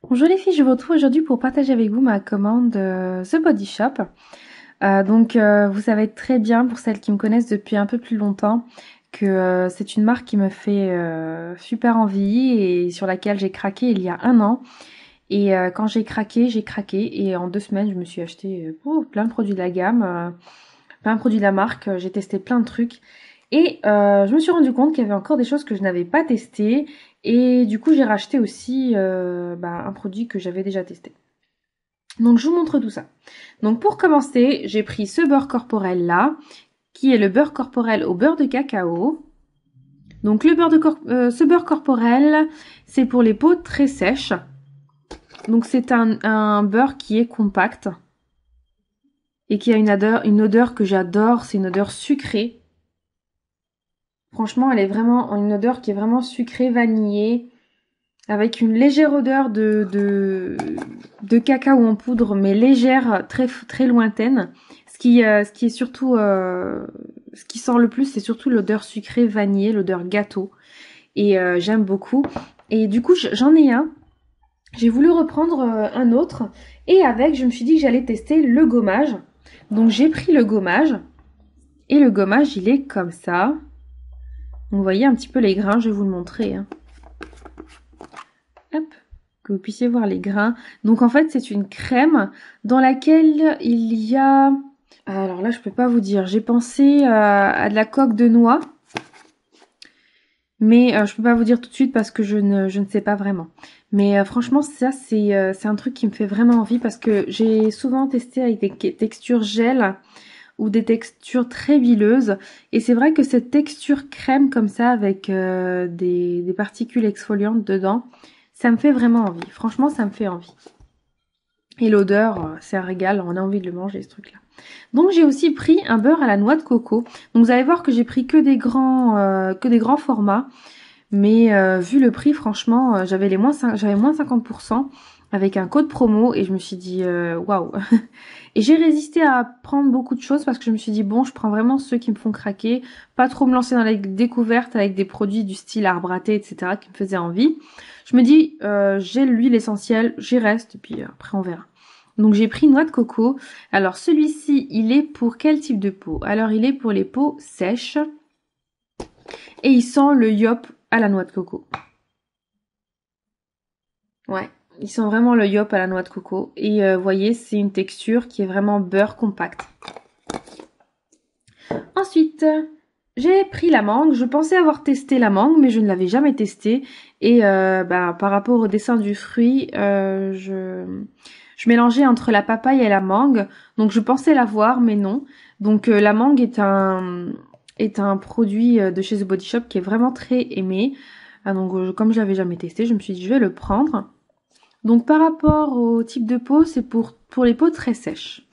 Bonjour les filles, je vous retrouve aujourd'hui pour partager avec vous ma commande The Body Shop. Vous savez très bien, pour celles qui me connaissent depuis un peu plus longtemps, que c'est une marque qui me fait super envie et sur laquelle j'ai craqué il y a un an. Et quand j'ai craqué, j'ai craqué. Et en 2 semaines, je me suis acheté plein de produits de la gamme, plein de produits de la marque. J'ai testé plein de trucs. Et je me suis rendu compte qu'il y avait encore des choses que je n'avais pas testées. Et du coup, j'ai racheté aussi un produit que j'avais déjà testé. Donc, je vous montre tout ça. Donc, pour commencer, j'ai pris ce beurre corporel là, qui est le beurre corporel au beurre de cacao. Donc, ce beurre corporel, c'est pour les peaux très sèches. Donc, c'est un beurre qui est compact et qui a une odeur que j'adore. C'est une odeur sucrée. Franchement, elle est vraiment une odeur qui est vraiment sucrée, vanillée, avec une légère odeur de cacao en poudre, mais légère, très, très lointaine. Ce qui est surtout, ce qui sent le plus, c'est surtout l'odeur sucrée, vanillée, l'odeur gâteau. Et j'aime beaucoup. Et du coup, j'en ai un. J'ai voulu reprendre un autre. Et avec, je me suis dit que j'allais tester le gommage. Donc j'ai pris le gommage. Et le gommage, il est comme ça. Donc, vous voyez un petit peu les grains, je vais vous le montrer. Hein. Hop, que vous puissiez voir les grains. Donc en fait, c'est une crème dans laquelle il y a... Alors là, je peux pas vous dire. J'ai pensé à de la coque de noix. Mais je peux pas vous dire tout de suite parce que je ne sais pas vraiment. Mais franchement, ça, c'est un truc qui me fait vraiment envie parce que j'ai souvent testé avec des textures gel ou des textures très huileuses. Et c'est vrai que cette texture crème comme ça avec des particules exfoliantes dedans, ça me fait vraiment envie. Franchement, ça me fait envie. Et l'odeur, c'est un régal. On a envie de le manger, ce truc-là. Donc, j'ai aussi pris un beurre à la noix de coco. Donc, vous allez voir que j'ai pris que des grands formats. Mais vu le prix, franchement, j'avais moins 50% avec un code promo et je me suis dit waouh. Et j'ai résisté à prendre beaucoup de choses parce que je me suis dit bon, je prends vraiment ceux qui me font craquer, pas trop me lancer dans la découverte avec des produits du style arbre à thé, etc. qui me faisaient envie. Je me dis j'ai l'huile essentielle, j'y reste et puis après on verra. Donc j'ai pris noix de coco. Alors celui-ci, il est pour quel type de peau? Alors il est pour les peaux sèches et il sent le yop à la noix de coco. Ouais, il sent vraiment le yop à la noix de coco. Et vous voyez, c'est une texture qui est vraiment beurre compact. Ensuite, j'ai pris la mangue. Je pensais avoir testé la mangue, mais je ne l'avais jamais testée. Et par rapport au dessin du fruit, je mélangeais entre la papaye et la mangue. Donc je pensais l'avoir, mais non. Donc la mangue est un produit de chez The Body Shop qui est vraiment très aimé. Comme je l'avais jamais testé, je me suis dit je vais le prendre. Donc par rapport au type de peau, c'est pour les peaux très sèches.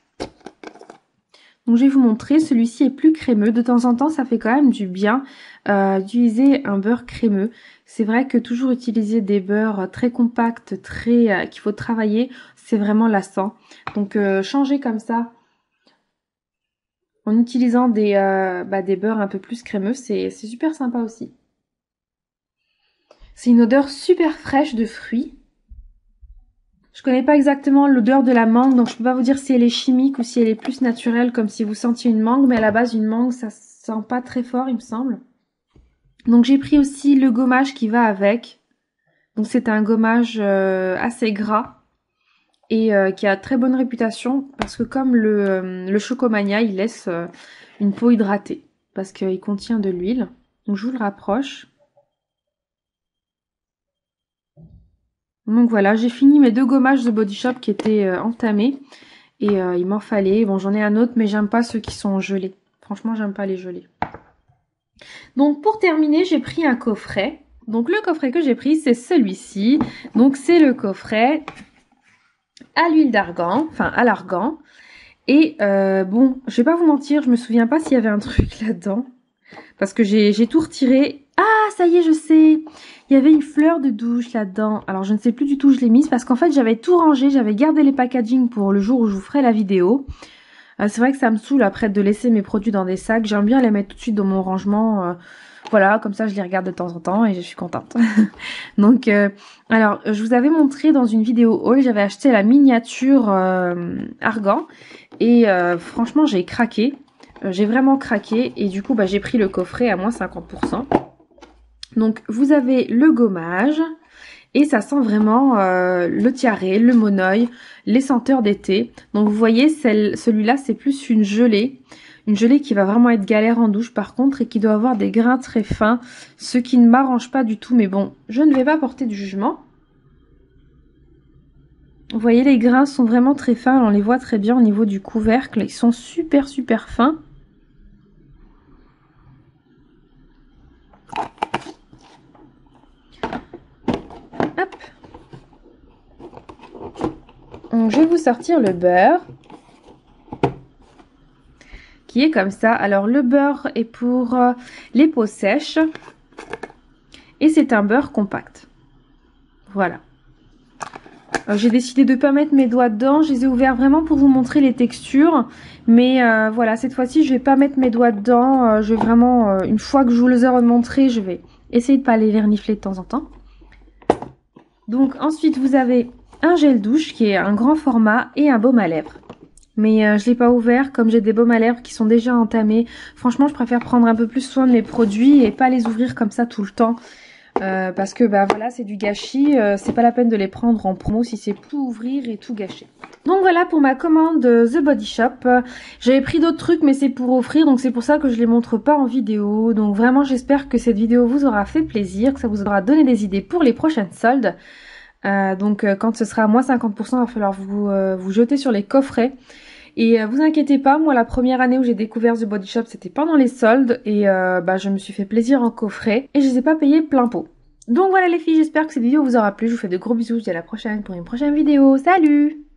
Donc je vais vous montrer, celui-ci est plus crémeux. De temps en temps, ça fait quand même du bien d'utiliser un beurre crémeux. C'est vrai que toujours utiliser des beurres très compacts, qu'il faut travailler, c'est vraiment lassant. Donc changer comme ça, en utilisant des beurres un peu plus crémeux, c'est super sympa aussi. C'est une odeur super fraîche de fruits. Je connais pas exactement l'odeur de la mangue, donc je peux pas vous dire si elle est chimique ou si elle est plus naturelle, comme si vous sentiez une mangue, mais à la base, une mangue, ça sent pas très fort, il me semble. Donc j'ai pris aussi le gommage qui va avec. Donc c'est un gommage assez gras et qui a très bonne réputation parce que comme le Chocomania, il laisse une peau hydratée parce qu'il contient de l'huile. Donc je vous le rapproche. Donc voilà, j'ai fini mes 2 gommages de Body Shop qui étaient entamés. Et il m'en fallait. Bon, j'en ai un autre, mais j'aime pas ceux qui sont gelés. Franchement, j'aime pas les gelés. Donc, pour terminer, j'ai pris un coffret. Donc, le coffret que j'ai pris, c'est celui-ci. Donc, c'est le coffret à l'huile d'argan, enfin à l'argan. Et bon, je vais pas vous mentir, je me souviens pas s'il y avait un truc là-dedans. Parce que j'ai tout retiré. Ah, ça y est, je sais. Il y avait une fleur de douche là-dedans. Alors, je ne sais plus du tout où je l'ai mise parce qu'en fait, j'avais tout rangé. J'avais gardé les packaging pour le jour où je vous ferai la vidéo. C'est vrai que ça me saoule après de laisser mes produits dans des sacs. J'aime bien les mettre tout de suite dans mon rangement. Voilà, comme ça je les regarde de temps en temps et je suis contente. Donc, alors, je vous avais montré dans une vidéo haul, j'avais acheté la miniature Argan et franchement j'ai craqué. J'ai vraiment craqué et du coup bah, j'ai pris le coffret à moins 50%. Donc vous avez le gommage et ça sent vraiment le tiare, le monoeil, les senteurs d'été. Donc vous voyez celui-là c'est plus une gelée. Une gelée qui va vraiment être galère en douche par contre et qui doit avoir des grains très fins. Ce qui ne m'arrange pas du tout mais bon je ne vais pas porter de jugement. Vous voyez les grains sont vraiment très fins, on les voit très bien au niveau du couvercle. Ils sont super super fins. Hop. Donc, je vais vous sortir le beurre qui est comme ça. Alors le beurre est pour les peaux sèches et c'est un beurre compact. Voilà. J'ai décidé de ne pas mettre mes doigts dedans. Je les ai ouverts vraiment pour vous montrer les textures. Mais voilà, cette fois-ci, je vais pas mettre mes doigts dedans. Je vais vraiment, une fois que je vous les ai remontrés, je vais essayer de pas les renifler de temps en temps. Donc ensuite, vous avez un gel douche qui est un grand format et un baume à lèvres. Mais je l'ai pas ouvert comme j'ai des baumes à lèvres qui sont déjà entamés. Franchement, je préfère prendre un peu plus soin de mes produits et pas les ouvrir comme ça tout le temps. Parce que bah voilà, c'est du gâchis, c'est pas la peine de les prendre en promo si c'est tout ouvrir et tout gâcher. Donc voilà pour ma commande The Body Shop. J'avais pris d'autres trucs mais c'est pour offrir, donc c'est pour ça que je les montre pas en vidéo. Donc vraiment j'espère que cette vidéo vous aura fait plaisir, que ça vous aura donné des idées pour les prochaines soldes. Donc quand ce sera à moins 50%, il va falloir vous jeter sur les coffrets. Et vous inquiétez pas, moi la première année où j'ai découvert The Body Shop c'était pendant les soldes et bah, je me suis fait plaisir en coffret et je les ai pas payés plein pot. Donc voilà les filles, j'espère que cette vidéo vous aura plu, je vous fais de gros bisous, je vous dis à la prochaine pour une prochaine vidéo, salut!